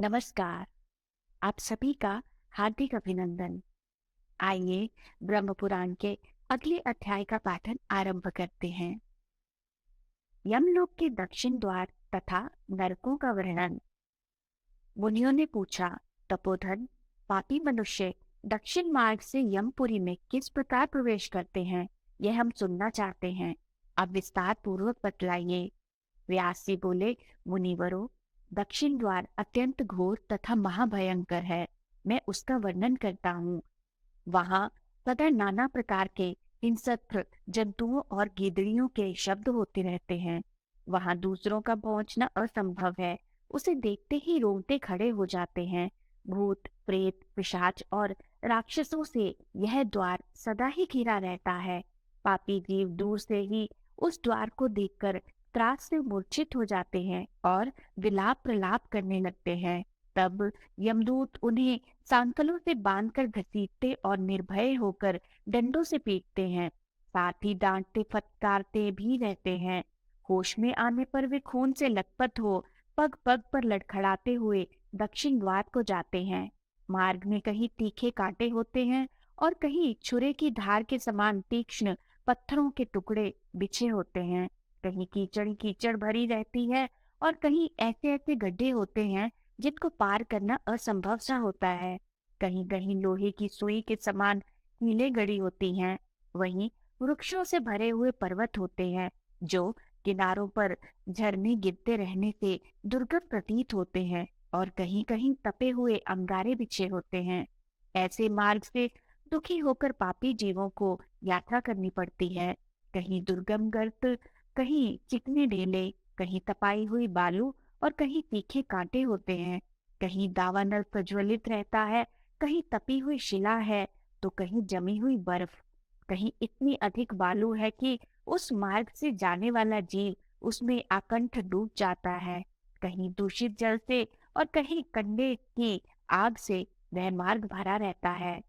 नमस्कार। आप सभी का हार्दिक अभिनंदन। आइए ब्रह्म पुराण के अगले अध्याय का पाठन आरंभ करते हैं। यमलोक के दक्षिण द्वार तथा नरकों का वर्णन। मुनियों ने पूछा, तपोधन, पापी मनुष्य दक्षिण मार्ग से यमपुरी में किस प्रकार प्रवेश करते हैं, यह हम सुनना चाहते हैं। अब विस्तार पूर्वक बतलाइए। व्यास जी बोले, मुनिवरों, दक्षिण द्वार अत्यंत घोर तथा महाभयंकर है। मैं उसका वर्णन करता हूँ। वहां सदा नाना प्रकार के हिंसक जंतुओं और गिदड़ियों के शब्द होते रहते हैं। वहां दूसरों का पहुंचना असंभव है। उसे देखते ही रोंगटे खड़े हो जाते हैं। भूत, प्रेत, पिशाच और राक्षसों से यह द्वार सदा ही घिरा रहता है। पापी जीव दूर से ही उस द्वार को देखकर त्रास से मूर्छित हो जाते हैं और विलाप प्रलाप करने लगते हैं। तब यमदूत उन्हें सांकलों से बांधकर घसीटते और निर्भय होकर डंडों से पीटते हैं। साथ ही डांटते फटकारते भी रहते हैं। होश में आने पर वे खून से लथपथ हो पग पग पर लड़खड़ाते हुए दक्षिण द्वार को जाते हैं। मार्ग में कहीं तीखे कांटे होते हैं और कहीं छुरे की धार के समान तीक्ष्ण पत्थरों के टुकड़े बिछे होते हैं। कहीं कीचड़ ही कीचड़ भरी रहती है और कहीं ऐसे ऐसे गड्ढे होते हैं जिनको पार करना असंभव सा होता है। कहीं कहीं लोहे की सुई के समान कीलें गड़ी होती हैं। वहीं वृक्षों से भरे हुए पर्वत होते हैं जो किनारों पर झरने गिरते रहने से दुर्गम प्रतीत होते हैं और कहीं कहीं तपे हुए अंगारे बिछे होते हैं। ऐसे मार्ग से दुखी होकर पापी जीवों को यात्रा करनी पड़ती है। कहीं दुर्गम गर्त, कहीं चिकने ढेले, कहीं तपाई हुई बालू और कहीं तीखे कांटे होते हैं। कहीं दावानल प्रज्वलित रहता है, कहीं तपी हुई शिला है, तो कहीं जमी हुई बर्फ। कहीं इतनी अधिक बालू है कि उस मार्ग से जाने वाला जीव उसमें आकंठ डूब जाता है। कहीं दूषित जल से और कहीं कंडे की आग से वह मार्ग भरा रहता है।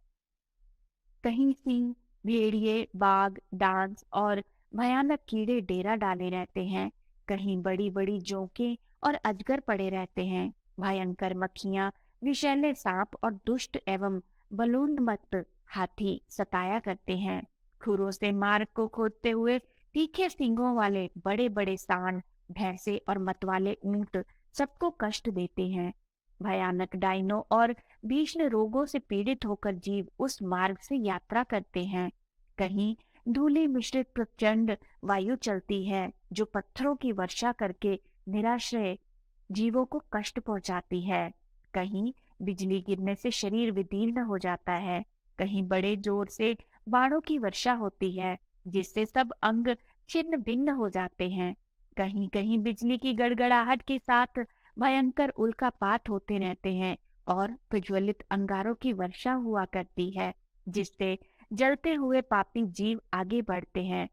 कहीं सिंह, भेड़िए, बाघ, डांस और भयानक कीड़े डेरा डाले रहते हैं। कहीं बड़ी बड़ी जोंकें और अजगर पड़े रहते हैं। भयंकर मक्खियां, विषैले सांप और दुष्ट एवं बलोन्मत्त हाथी सताया करते हैं। खुरों से मार्ग को खोदते हुए तीखे सींगों वाले बड़े बड़े सांड, भैंसे और मतवाले ऊंट सबको कष्ट देते हैं। भयानक डाइनों और भीषण रोगों से पीड़ित होकर जीव उस मार्ग से यात्रा करते हैं। कहीं धूलि मिश्रित प्रचंड वायु चलती है जो पत्थरों की वर्षा करके निराश्रय जीवों को कष्ट पहुंचाती है। कहीं बिजली गिरने से शरीर विदीर्ण हो जाता है। कहीं बड़े जोर से बाणों की वर्षा होती है जिससे सब अंग छिन्न भिन्न हो जाते हैं। कहीं कहीं बिजली की गड़गड़ाहट के साथ भयंकर उल्कापात होते रहते हैं और प्रज्वलित अंगारों की वर्षा हुआ करती है जिससे जलते हुए पापी जीव आगे बढ़ते हैं।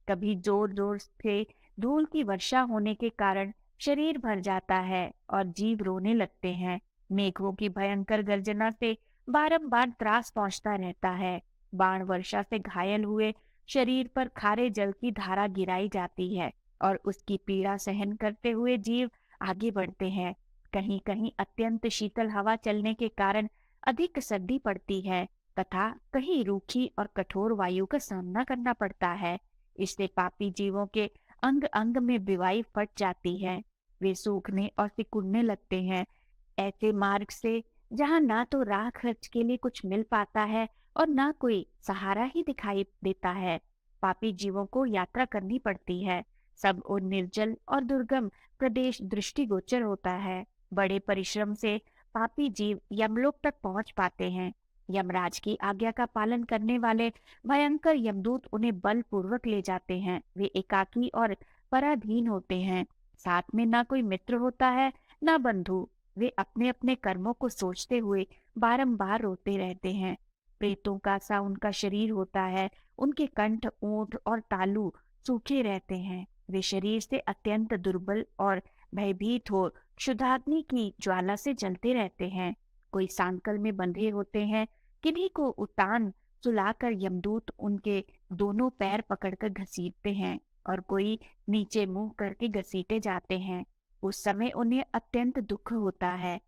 कभी जोर जोर से धूल की वर्षा होने के कारण शरीर भर जाता है और जीव रोने लगते हैं। मेघों की भयंकर गर्जना से बारंबार त्रास पहुंचता रहता है। बाण वर्षा से घायल हुए शरीर पर खारे जल की धारा गिराई जाती है और उसकी पीड़ा सहन करते हुए जीव आगे बढ़ते हैं। कहीं कहीं अत्यंत शीतल हवा चलने के कारण अधिक सर्दी पड़ती है तथा कहीं रूखी और कठोर वायु का सामना करना पड़ता है। इससे पापी जीवों के अंग अंग में बीवाई फट जाती है। वे सूखने और सिकुड़ने लगते हैं। ऐसे मार्ग से जहाँ ना तो राह खर्च के लिए कुछ मिल पाता है और ना कोई सहारा ही दिखाई देता है, पापी जीवों को यात्रा करनी पड़ती है। सब और निर्जल और दुर्गम प्रदेश दृष्टिगोचर होता है। बड़े परिश्रम से पापी जीव यमलोक तक पहुंच पाते हैं। यमराज की आज्ञा का पालन करने वाले भयंकर यमदूत उन्हें बलपूर्वक ले जाते हैं। वे एकाकी और पराधीन होते हैं। साथ में ना कोई मित्र होता है, ना बंधु। वे अपने अपने कर्मों को सोचते हुए बारंबार रोते रहते हैं। प्रेतों का सा उनका शरीर होता है। उनके कंठ, ओंठ और तालू सूखे रहते हैं। वे शरीर से अत्यंत दुर्बल और भयभीत हो क्षुधाग्नि की ज्वाला से जलते रहते हैं। कोई सांकल में बंधे होते हैं, किन्हीं को उतान सुलाकर यमदूत उनके दोनों पैर पकड़कर घसीटते हैं और कोई नीचे मुंह करके घसीटे जाते हैं। उस समय उन्हें अत्यंत दुख होता है।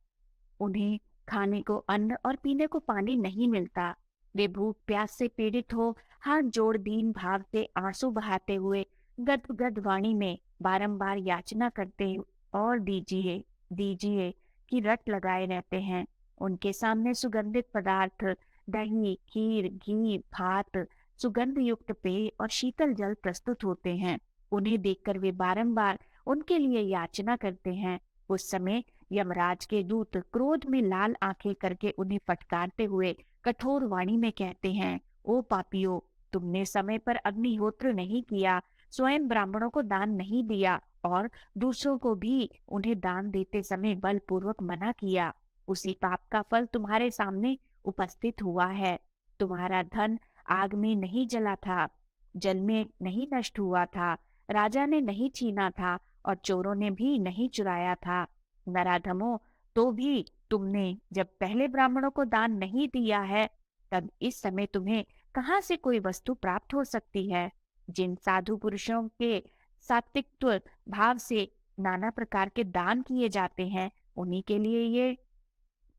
उन्हें खाने को अन्न और पीने को पानी नहीं मिलता। वे भूख प्यास से पीड़ित हो हाथ जोड़ दीन भाव से आंसू बहाते हुए गदगद वाणी में बारंबार याचना करते और दीजिए दीजिए की रट लगाए रहते हैं। उनके सामने सुगंधित पदार्थ, दही, खीर, घी, भात, सुगंध युक्त पेय और शीतल जल प्रस्तुत होते हैं। उन्हें देखकर वे बारंबार उनके लिए याचना करते हैं। उस समय यमराज के दूत क्रोध में लाल आंखें करके उन्हें फटकारते हुए कठोर वाणी में कहते हैं, ओ पापियों, तुमने समय पर अग्निहोत्र नहीं किया, स्वयं ब्राह्मणों को दान नहीं दिया और दूसरों को भी उन्हें दान देते समय बलपूर्वक मना किया। उसी पाप का फल तुम्हारे सामने उपस्थित हुआ है। तुम्हारा धन आग में नहीं जला था, जल में नहीं नष्ट हुआ था, राजा ने नहीं छीना था और चोरों ने भी नहीं चुराया था। नराधमों, तो भी तुमने जब पहले ब्राह्मणों को दान नहीं दिया है, तब इस समय तुम्हें कहाँ से कोई वस्तु प्राप्त हो सकती है? जिन साधु पुरुषों के सात्विकत्व भाव से नाना प्रकार के दान किए जाते हैं, उन्हीं के लिए ये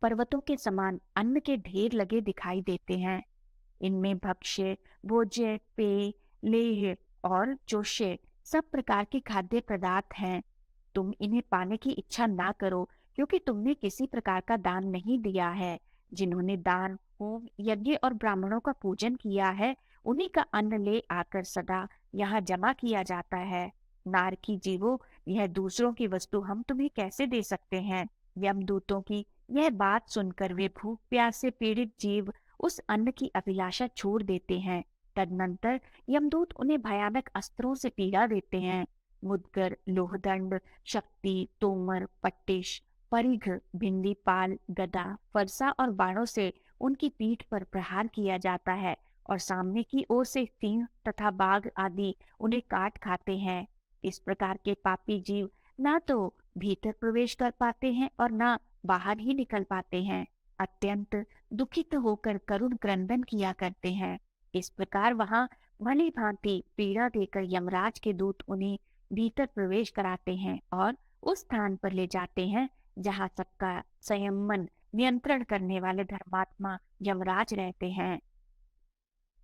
पर्वतों के समान अन्न के ढेर लगे दिखाई देते हैं। इनमें भक्ष्य, भोज्य, पेय, लेह्य और चोष्य सब प्रकार के खाद्य पदार्थ हैं। तुम इन्हें पाने की इच्छा ना करो, क्योंकि तुमने किसी प्रकार का दान नहीं दिया है। जिन्होंने दान, होम, यज्ञ और ब्राह्मणों का पूजन किया है, उन्हीं का अन्न ले आकर सदा यहाँ जमा किया जाता है। नारकी जीवो, यह दूसरों की वस्तु हम तुम्हें कैसे दे सकते हैं? यमदूतों की यह बात सुनकर वे भूख प्यास से पीड़ित जीव उस अन्न की अभिलाषा छोड़ देते हैं। तदनंतर यमदूत उन्हें भयानक अस्त्रों से पीड़ा देते हैं। मुदगर, लोहदंड, शक्ति, तोमर, पट्टिश, परिघ, भिंडीपाल, गदा, फरसा और बाणों से उनकी पीठ पर प्रहार किया जाता है और सामने की ओर से सिंह तथा बाघ आदि उन्हें काट खाते हैं। इस प्रकार के पापी जीव ना तो भीतर प्रवेश कर पाते हैं और ना बाहर ही निकल पाते हैं। अत्यंत दुखित होकर करुण क्रंदन किया करते हैं। इस प्रकार वहां भली भांति पीड़ा देकर यमराज के दूत उन्हें भीतर प्रवेश कराते हैं और उस स्थान पर ले जाते हैं जहां सबका संयमन नियंत्रण करने वाले धर्मात्मा यमराज रहते हैं।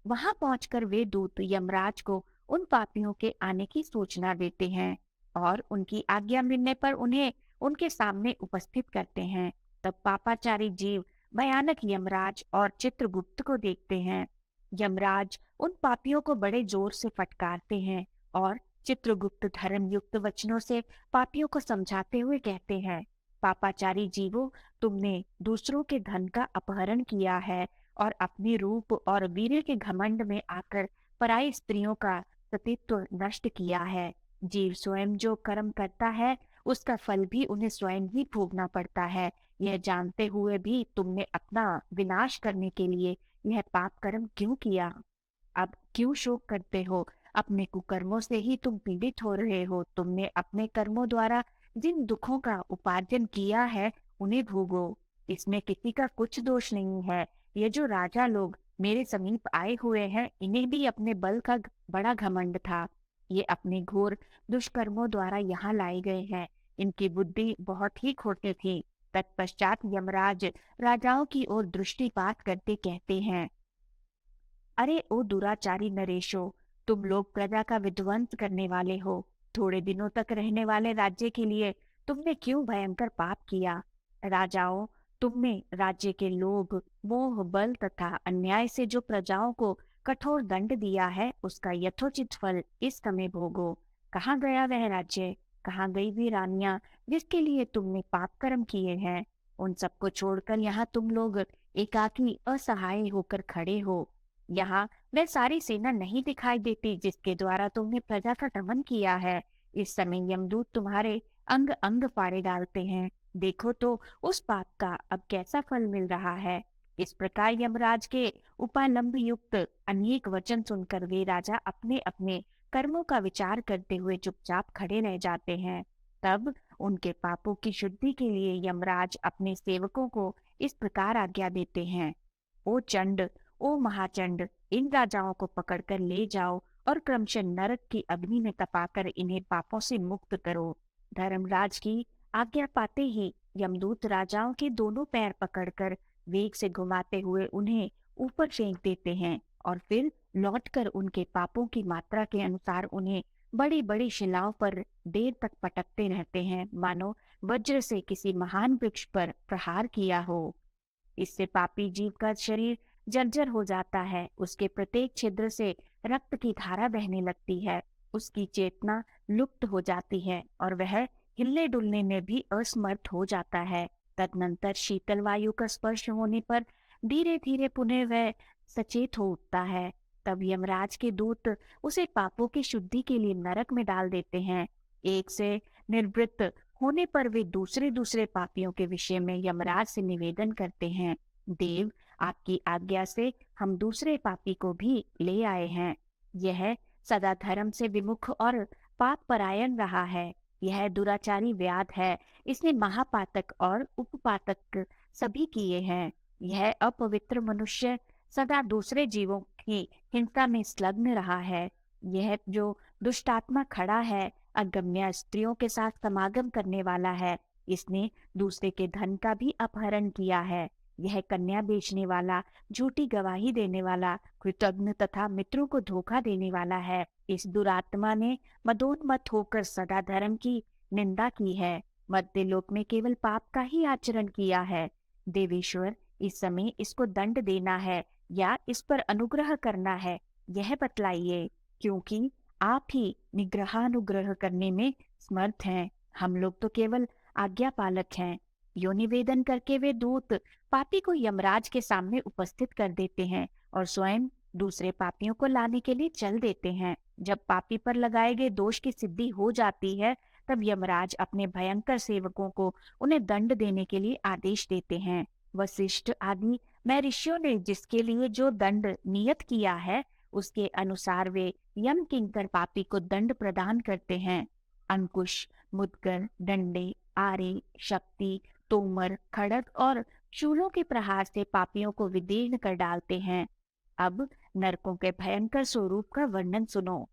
वहां पहुंचकर वे दूत यमराज को उन पापियों के आने की सूचना देते हैं और उनकी आज्ञा मिलने पर उन्हें उनके सामने उपस्थित करते हैं। तब पापाचारी जीव भयानक यमराज और चित्रगुप्त को देखते हैं। यमराज उन पापियों को बड़े जोर से फटकारते हैं और चित्रगुप्त धर्मयुक्त वचनों से पापियों को समझाते हुए कहते हैं, पापाचारी जीवों, तुमने दूसरों के धन का अपहरण किया है और अपने रूप और वीर्य के घमंड में आकर पराई स्त्रियों का सतीत्व नष्ट किया है। जीव स्वयं जो कर्म करता है, उसका फल भी उन्हें स्वयं ही भोगना पड़ता है। यह जानते हुए भी तुमने अपना विनाश करने के लिए यह पाप कर्म क्यों किया? अब क्यों शोक करते हो? अपने कुकर्मों से ही तुम पीड़ित हो रहे हो। तुमने अपने कर्मों द्वारा जिन दुखों का उपार्जन किया है, उन्हें भोगो। इसमें किसी का कुछ दोष नहीं है। ये जो राजा लोग मेरे समीप आए हुए हैं, इन्हें भी अपने बल का बड़ा घमंड था। ये अपने घोर दुष्कर्मों द्वारा यहाँ लाए गए हैं। इनकी बुद्धि बहुत ही खोटी थी। तत्पश्चात यमराज राजाओं की ओर दृष्टिपात करते कहते हैं, अरे ओ दुराचारी नरेशो, तुम लोग प्रजा का विध्वंस करने वाले हो। थोड़े दिनों तक रहने वाले राज्य के लिए तुमने क्यों भयंकर पाप किया? राजाओं, तुमने राज्य के लोभ, मोह, बल तथा अन्याय से जो प्रजाओं को कठोर दंड दिया है, उसका यथोचित फल इस समय भोगो। कहाँ गया वह राज्य? कहाँ गई भी रानियां जिसके लिए तुमने पाप कर्म किए हैं? उन सबको छोड़कर यहाँ तुम लोग एकाकी असहाय होकर खड़े हो। यहाँ वह सारी सेना नहीं दिखाई देती जिसके द्वारा तुमने प्रजा का दमन किया है। इस समय यमदूत तुम्हारे अंग अंग फाड़े डालते हैं। देखो तो उस पाप का अब कैसा फल मिल रहा है। इस प्रकार यमराज के उपालंब युक्त अनेक वचन सुनकर वे राजा अपने अपने कर्मों का विचार करते हुए चुपचाप खड़े रह जाते हैं। तब उनके पापों की शुद्धि के लिए यमराज अपने सेवकों को इस प्रकार आज्ञा देते हैं, ओ चंड, ओ महाचंड, इन राजाओं को पकड़कर ले जाओ और क्रमशः नरक की अग्नि में तपाकर इन्हें पापों से मुक्त करो। धर्मराज की आज्ञा पाते ही यमदूत राजाओं के दोनों पैर पकड़कर वेग से घुमाते हुए उन्हें ऊपर फेंक देते हैं और फिर लौटकर उनके पापों की मात्रा के अनुसार उन्हें बड़ी बड़ी शिलाओं पर देर तक पटकते रहते हैं, मानो वज्र से किसी महान वृक्ष पर प्रहार किया हो। इससे पापी जीव का शरीर जर्जर हो जाता है, उसके प्रत्येक छिद्र से रक्त की धारा बहने लगती है, उसकी चेतना लुप्त हो जाती है और वह हिलने डुलने में भी असमर्थ हो जाता है। तदनंतर शीतल वायु का स्पर्श होने पर धीरे धीरे पुनः वह सचेत हो उठता है। तब यमराज के दूत उसे पापों की शुद्धि के लिए नरक में डाल देते हैं। एक से निर्वृत्त होने पर वे दूसरे दूसरे पापियों के विषय में यमराज से निवेदन करते हैं, देव, आपकी आज्ञा से हम दूसरे पापी को भी ले आए हैं। यह सदा धर्म से विमुख और पाप परायण रहा है। यह दुराचारी व्याध है, इसने महापातक और उपपातक सभी किए हैं। यह अपवित्र मनुष्य सदा दूसरे जीवों की हिंसा में संलग्न रहा है। यह जो दुष्टात्मा खड़ा है, अगम्य स्त्रियों के साथ समागम करने वाला है, इसने दूसरे के धन का भी अपहरण किया है। यह कन्या बेचने वाला, झूठी गवाही देने वाला, कृतघ्न तथा मित्रों को धोखा देने वाला है। इस दुरात्मा ने मदोन्मत्त होकर सदा धर्म की निंदा की है, मर्त्यलोक में केवल पाप का ही आचरण किया है। देवेश्वर, इस समय इसको दंड देना है या इस पर अनुग्रह करना है, यह बतलाइए, क्योंकि आप ही निग्रहानुग्रह करने में समर्थ हैं। हम लोग तो केवल आज्ञा पालक हैं। यो निवेदन करके वे दूत पापी को यमराज के सामने उपस्थित कर देते हैं और स्वयं दूसरे पापियों को लाने के लिए चल देते हैं। जब पापी पर लगाए गए दोष की सिद्धि हो जाती है, तब यमराज अपने भयंकर सेवकों को उन्हें दंड देने के लिए आदेश देते हैं। वशिष्ठ आदि महर्षियों ने जिसके लिए जो दंड नियत किया है, उसके अनुसार वे यम किंकर पापी को दंड प्रदान करते हैं। अंकुश, मुदगर, डंडे, आरे, शक्ति, तोमर, खड़ग और शूलों के प्रहार से पापियों को विदीर्ण कर डालते हैं। अब नरकों के भयंकर स्वरूप का वर्णन सुनो।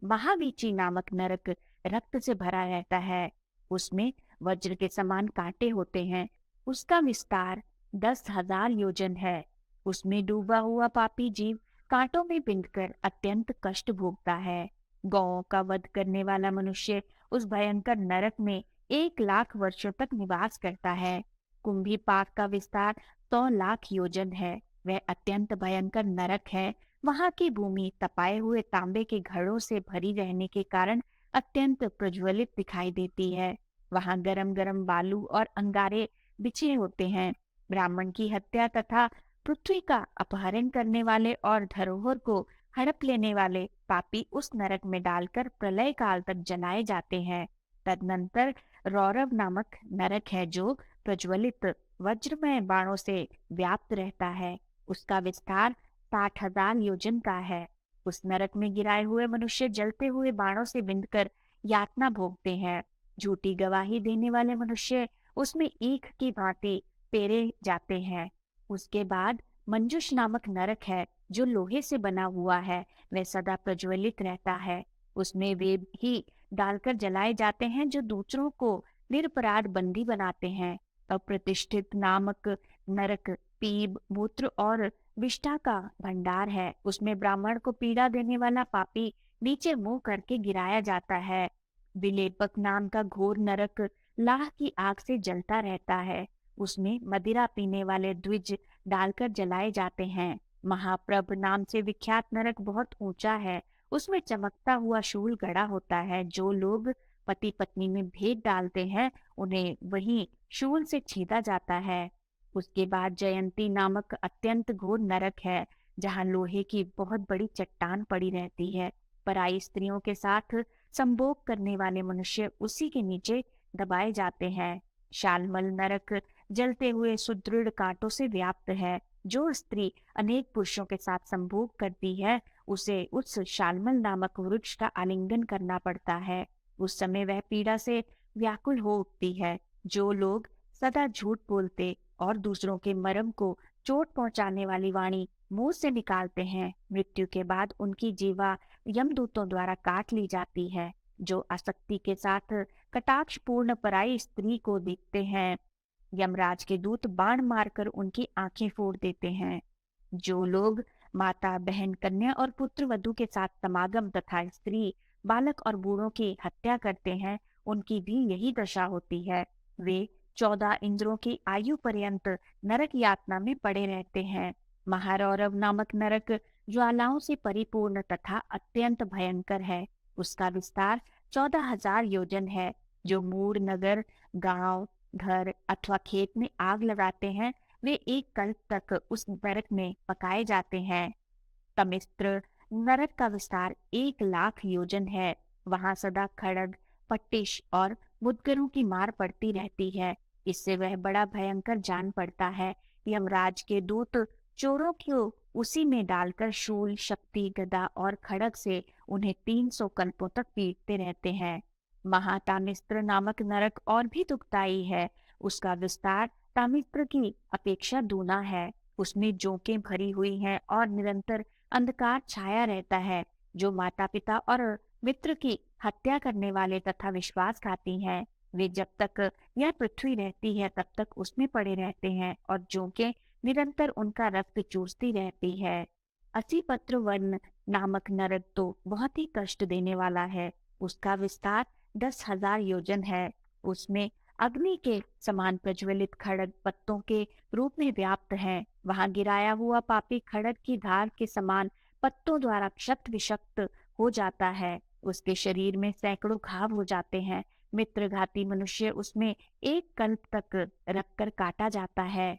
महावीची नामक नरक रक्त से भरा रहता है, उसमें वज्र के समान कांटे होते हैं। उसका विस्तार 10,000 योजन है। उसमें डूबा हुआ पापी जीव कांटों में बिंधकर अत्यंत कष्ट भोगता है। गौओं का वध करने वाला मनुष्य उस भयंकर नरक में 1,00,000 वर्षों तक निवास करता है। कुंभी पाक का विस्तार 100,00,000 योजन है। वह अत्यंत भयंकर नरक है। वहां की भूमि तपाए हुए तांबे के घड़ों से भरी रहने के कारण अत्यंत प्रज्वलित दिखाई देती है। वहां गरम गरम बालू और अंगारे बिछे होते हैं। ब्राह्मण की हत्या तथा पृथ्वी का अपहरण करने वाले और धरोहर को हड़प लेने वाले पापी उस नरक में डालकर प्रलय काल तक जलाए जाते हैं। तदनंतर रौरव नामक नरक है, जो प्रज्वलित वज्रमय बाणों से व्याप्त रहता है। उसका विस्तार 60,000 योजन का है। उस नरक में गिराए हुए मनुष्य जलते हुए बाणों से बिंधकर यातना भोगते हैं। झूठी गवाही देने वाले मनुष्य उसमें ईख की भांति पेरे जाते हैं। उसके बाद मंजुष नामक नरक है, जो लोहे से बना हुआ है। वह सदा प्रज्वलित रहता है। उसमें वे ही डालकर जलाए जाते हैं जो दूसरों को निरपराध बंदी बनाते हैं। अप्रतिष्ठित नामक नरक पीप, मूत्र और विष्ठा का भंडार है। उसमें ब्राह्मण को पीड़ा देने वाला पापी नीचे मुंह करके गिराया जाता है। विलेपक नाम का घोर नरक लाह की आग से जलता रहता है। उसमें मदिरा पीने वाले द्विज डालकर जलाए जाते हैं। महाप्रभ नाम से विख्यात नरक बहुत ऊंचा है। उसमें चमकता हुआ शूल गड़ा होता है। जो लोग पति पत्नी में भेद डालते हैं, उन्हें वही शूल से छेदा जाता है। उसके बाद जयंती नामक अत्यंत घोर नरक है, जहाँ लोहे की बहुत बड़ी चट्टान पड़ी रहती है। पराई स्त्रियों के साथ संभोग करने वाले मनुष्य उसी के नीचे दबाए जाते हैं। शालमल नरक जलते हुए सुदृढ़ कांटों से व्याप्त है। जो स्त्री अनेक पुरुषों के साथ संभोग करती है, उसे उस शालमल नामक वृक्ष का आलिंगन करना पड़ता है। उस समय वह पीड़ा से व्याकुल हो उठती है। जो लोग सदा झूठ बोलते और दूसरों के मर्म को चोट पहुंचाने वाली वाणी मुंह से निकालते हैं, मृत्यु के बाद उनकी जीवा यमदूतों द्वारा काट ली जाती है। जो आसक्ति के साथ कटाक्षपूर्ण पराई स्त्री को देखते हैं, यमराज के दूत बाण मारकर उनकी आंखें फोड़ देते हैं। जो लोग माता, बहन, कन्या और पुत्र वधू के साथ समागम तथा स्त्री, बालक और बूढ़ों की हत्या करते हैं, उनकी भी यही दशा होती है। वे 14 इंद्रों की आयु पर्यंत नरक यातना में पड़े रहते हैं। महारौरव नामक नरक ज्वालाओं से परिपूर्ण तथा अत्यंत भयंकर है। उसका विस्तार 14,000 योजन है। जो मूढ़ नगर, गांव, घर अथवा खेत में आग लगाते हैं, वे एक कल्प तक उस नरक में पकाए जाते हैं। तमिस्त्र नरक का विस्तार 1,00,000 योजन है। वहां सदा खड़ग, पट्टिश और मुदगरों की मार पड़ती रहती है। इससे वह बड़ा भयंकर जान पड़ता है। यमराज के दूत चोरों को उसी में डालकर शूल, शक्ति, गदा और खड़ग से उन्हें 300 कल्पों तक पीटते रहते हैं। महातामिस्त्र नामक नरक और भी दुखदाई है। उसका विस्तार तामिस्त्र की अपेक्षा दूना है। उसमें जोंकें भरी हुई हैं और निरंतर अंधकार छाया रहता है। जो माता पिता और मित्र की हत्या करने वाले तथा विश्वासघाती हैं, वे जब तक यह पृथ्वी रहती है तब तक उसमें पड़े रहते हैं और जोंकें निरंतर उनका रक्त चूसती रहती है। असिपत्र वन नामक नरक तो बहुत ही कष्ट देने वाला है। उसका विस्तार 10,000 योजन है। उसमें अग्नि के समान प्रज्वलित खड़ग पत्तों के रूप में व्याप्त है। वहां गिराया हुआ पापी खड़ग की धार के समान पत्तों द्वारा क्षत विषक्त हो जाता है। उसके शरीर में सैकड़ों घाव हो जाते हैं। मित्रघाती मनुष्य उसमें एक कल्प तक रखकर काटा जाता है।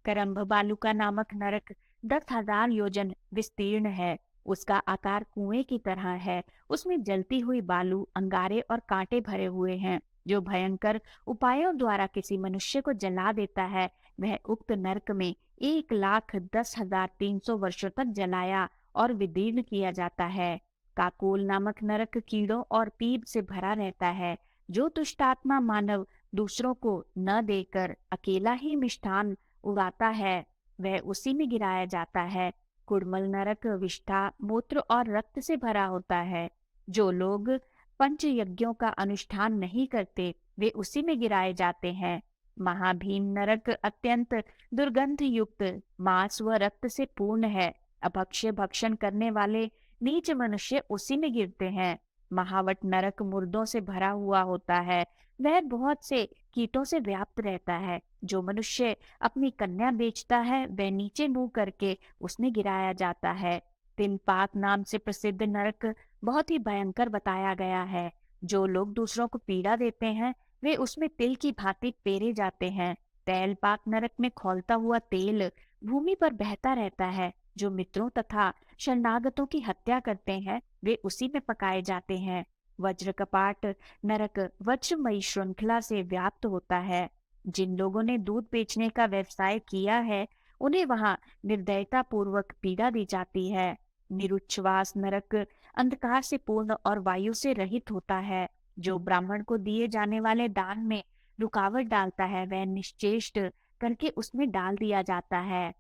करम्भ बालुका नामक नरक 10,000 योजन विस्तीर्ण है। उसका आकार कुएं की तरह है। उसमें जलती हुई बालू, अंगारे और कांटे भरे हुए हैं। जो भयंकर उपायों द्वारा किसी मनुष्य को जला देता है, वह उक्त नरक में 1,10,300 वर्षों तक जलाया और विदीर्ण किया जाता है। काकोल नामक नरक कीड़ों और पीप से भरा रहता है। जो दुष्टात्मा मानव दूसरों को न देकर अकेला ही मिष्ठान उड़ाता है, वह उसी में गिराया जाता है। कुड़मल नरक विष्ठा, मूत्र और रक्त से भरा होता है। जो लोग पंच यज्ञों का अनुष्ठान नहीं करते, वे उसी में गिराए जाते हैं। महाभीम नरक अत्यंत दुर्गंध युक्त मांस व रक्त से पूर्ण है। अभक्ष्य भक्षण करने वाले नीच मनुष्य उसी में गिरते हैं। महावट नरक मुर्दों से भरा हुआ होता है। वह बहुत से कीटों से व्याप्त रहता है। जो मनुष्य अपनी कन्या बेचता है, वह नीचे मुंह करके उसमें गिराया जाता है। तिलपात नाम से प्रसिद्ध नरक बहुत ही भयंकर बताया गया है। जो लोग दूसरों को पीड़ा देते हैं, वे उसमें तिल की भांति पेरे जाते हैं। तैलपाक नरक में खौलता हुआ तेल भूमि पर बहता रहता है। जो मित्रों तथा शरणागतों की हत्या करते हैं, वे उसी में पकाए जाते हैं। वज्र कपाट नरक वज्रमयी श्रृंखला से व्याप्त होता है। जिन लोगों ने दूध बेचने का व्यवसाय किया है, उन्हें वहां निर्दयता पूर्वक पीड़ा दी जाती है। निरुच्छ्वास नरक अंधकार से पूर्ण और वायु से रहित होता है। जो ब्राह्मण को दिए जाने वाले दान में रुकावट डालता है, वह निश्चेष्ट करके उसमें डाल दिया जाता है।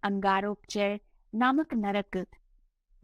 अंगारोपचय नामक नरक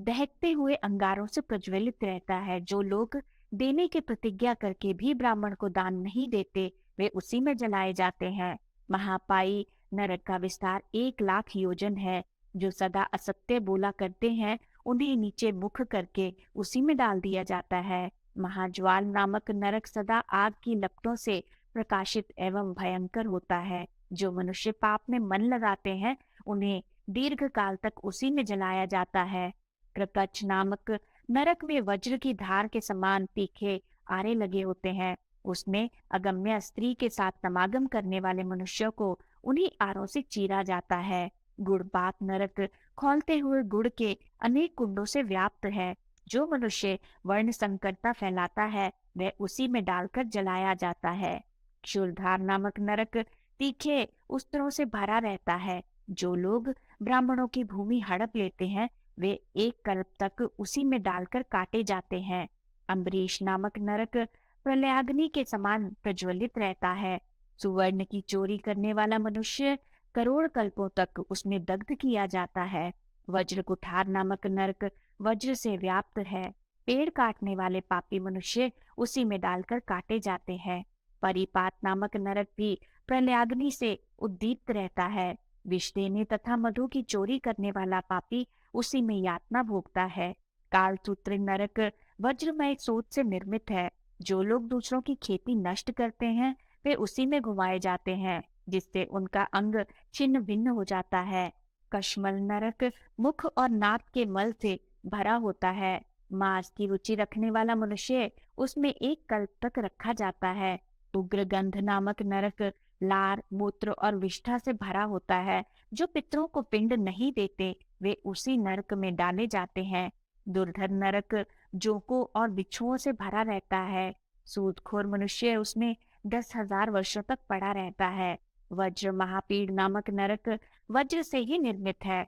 दहकते हुए अंगारों से प्रज्वलित रहता है। जो लोग देने की प्रतिज्ञा करके भी ब्राह्मण को दान नहीं देते, वे उसी में जलाए जाते हैं। महापाई नरक का विस्तार 1,00,000 योजन है। जो सदा असत्य बोला करते हैं, उन्हें नीचे मुख करके उसी में डाल दिया जाता है। महाज्वाल नामक नरक सदा आग की लपटों से प्रकाशित एवं भयंकर होता है। जो मनुष्य पाप में मन लगाते हैं, उन्हें दीर्घ काल तक उसी में जलाया जाता है। कृकच नामक नरक में वज्र की धार के समान तीखे आरे लगे होते हैं। उसमें अगम्य स्त्री के साथ समागम करने वाले मनुष्यों को उन्हीं आरों से चीरा जाता है। गुड़पाक नरक खौलते हुए गुड़ के अनेक कुंडों से व्याप्त है। जो मनुष्य वर्ण संकरता फैलाता है, वह उसी में डालकर जलाया जाता है। क्षुरधार नामक नरक तीखे उस्त्रों से भरा रहता है। जो लोग ब्राह्मणों की भूमि हड़प लेते हैं, वे एक कल्प तक उसी में डालकर काटे जाते हैं। अम्बरीश नामक नरक प्रलयाग्नि के समान प्रज्वलित रहता है। सुवर्ण की चोरी करने वाला मनुष्य करोड़ कल्पों तक उसमें दग्ध किया जाता है। वज्र कुठार नामक नरक वज्र से व्याप्त है। पेड़ काटने वाले पापी मनुष्य उसी में डालकर काटे जाते हैं। परिपात नामक नरक भी प्रलयाग्नि से उद्दीप्त रहता है। विष देने तथा मधु की चोरी करने वाला पापी उसी में यातना भोगता है। कालसूत्र नरक वज्रमय सोच से निर्मित है। जो लोग दूसरों की खेती नष्ट करते हैं वे उसी में घुमाए जाते हैं, जिससे उनका अंग छिन्न भिन्न हो जाता है। कश्मल नरक मुख और नाक के मल से भरा होता है। मांस की रुचि रखने वाला मनुष्य उसमें एक कल्प तक रखा जाता है। उग्र गंध नामक नरक लार, मूत्र और विष्ठा से भरा होता है। जो पितरों को पिंड नहीं देते वे उसी नरक में डाले जाते हैं। दुर्धर नरक जोकों और बिच्छुओं से भरा रहता है। सूदखोर मनुष्य उसमें 10,000 वर्षों तक पड़ा रहता है। वज्र महापीड़ नामक नरक वज्र से ही निर्मित है।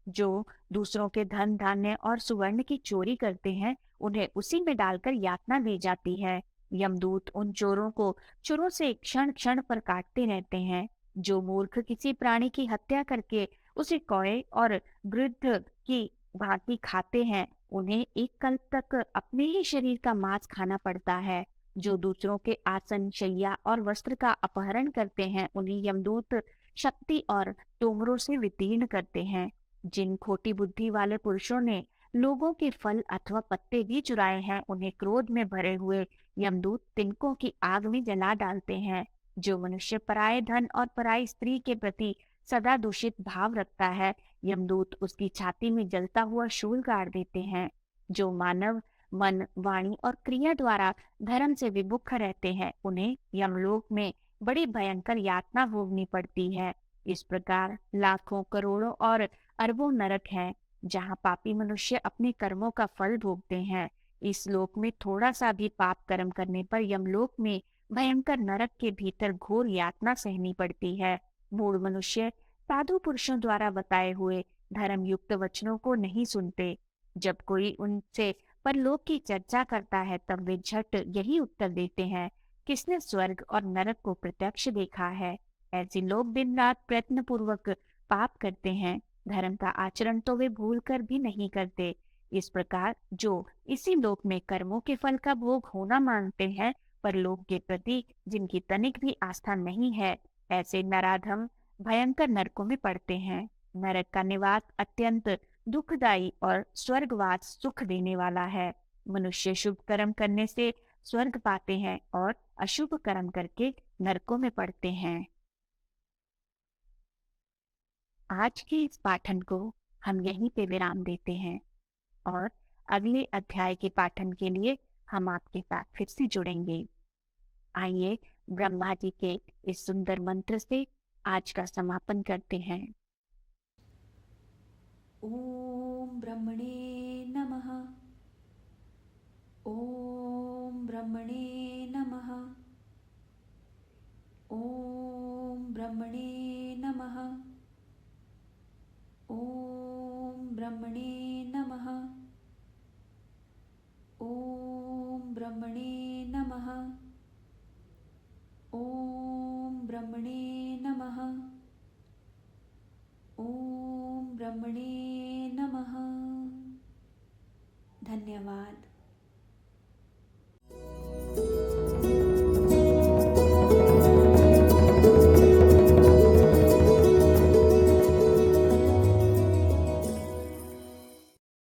जो दूसरों के धन धान्य और सुवर्ण की चोरी करते हैं उन्हें उसी में डालकर यातना दी जाती है। यमदूत उन चोरों को चोरों से क्षण क्षण पर काटते रहते हैं। जो मूर्ख किसी प्राणी की हत्या करके उसे कौए और गिद्ध की भांति खाते हैं उन्हें एक कल्प तक अपने ही शरीर का मांस खाना पड़ता है। जो दूसरों के आसन, शैया और वस्त्र का अपहरण करते हैं उन्हें यमदूत शक्ति और तोमरों से वितीर्ण करते हैं। जिन खोटी बुद्धि वाले पुरुषों ने लोगों के फल अथवा पत्ते भी चुराए हैं उन्हें क्रोध में भरे हुए यमदूत तिनकों की आग में जला डालते हैं। जो मनुष्य पराये धन और पराई स्त्री के प्रति सदा दूषित भाव रखता है यमदूत उसकी छाती में जलता हुआ शूल गाड़ देते हैं। जो मानव मन, वाणी और क्रिया द्वारा धर्म से विमुख रहते हैं उन्हें यमलोक में बड़ी भयंकर यातना भोगनी पड़ती है। इस प्रकार लाखों, करोड़ों और अरबों नरक हैं जहाँ पापी मनुष्य अपने कर्मों का फल भोगते हैं। इस लोक में थोड़ा सा भी पाप कर्म करने पर यमलोक में भयंकर नरक के भीतर घोर यातना सहनी पड़ती है। मूढ़ मनुष्य साधु पुरुषों द्वारा बताए हुए धर्म युक्त वचनों को नहीं सुनते। जब कोई उनसे परलोक की चर्चा करता है तब वे झट यही उत्तर देते हैं, किसने स्वर्ग और नरक को प्रत्यक्ष देखा है। ऐसे लोग दिन रात प्रयत्न पूर्वक पाप करते हैं, धर्म का आचरण तो वे भूल कर भी नहीं करते। इस प्रकार जो इसी लोक में कर्मों के फल का भोग होना मानते हैं पर लोक के प्रति जिनकी तनिक भी आस्था नहीं है, ऐसे नराधम भयंकर नरकों में पड़ते हैं। नरक का निवास अत्यंत दुखदायी और स्वर्गवास सुख देने वाला है। मनुष्य शुभ कर्म करने से स्वर्ग पाते हैं और अशुभ कर्म करके नरकों में पड़ते हैं। आज के इस पाठन को हम यहीं पे विराम देते हैं और अगले अध्याय के पाठन के लिए हम आपके साथ फिर से जुड़ेंगे। आइए ब्रह्मा जी के इस सुंदर मंत्र से आज का समापन करते हैं। ओम ब्रह्मणे नमः। ओम ब्रह्मणे नमः। ओम ब्रह्मणे नमः। ओम ब्रह्मणे नमः। ओम ब्रह्मणे नमः। ओम ब्रह्मणे नमः। ओम ब्रह्मणे नमः। धन्यवाद।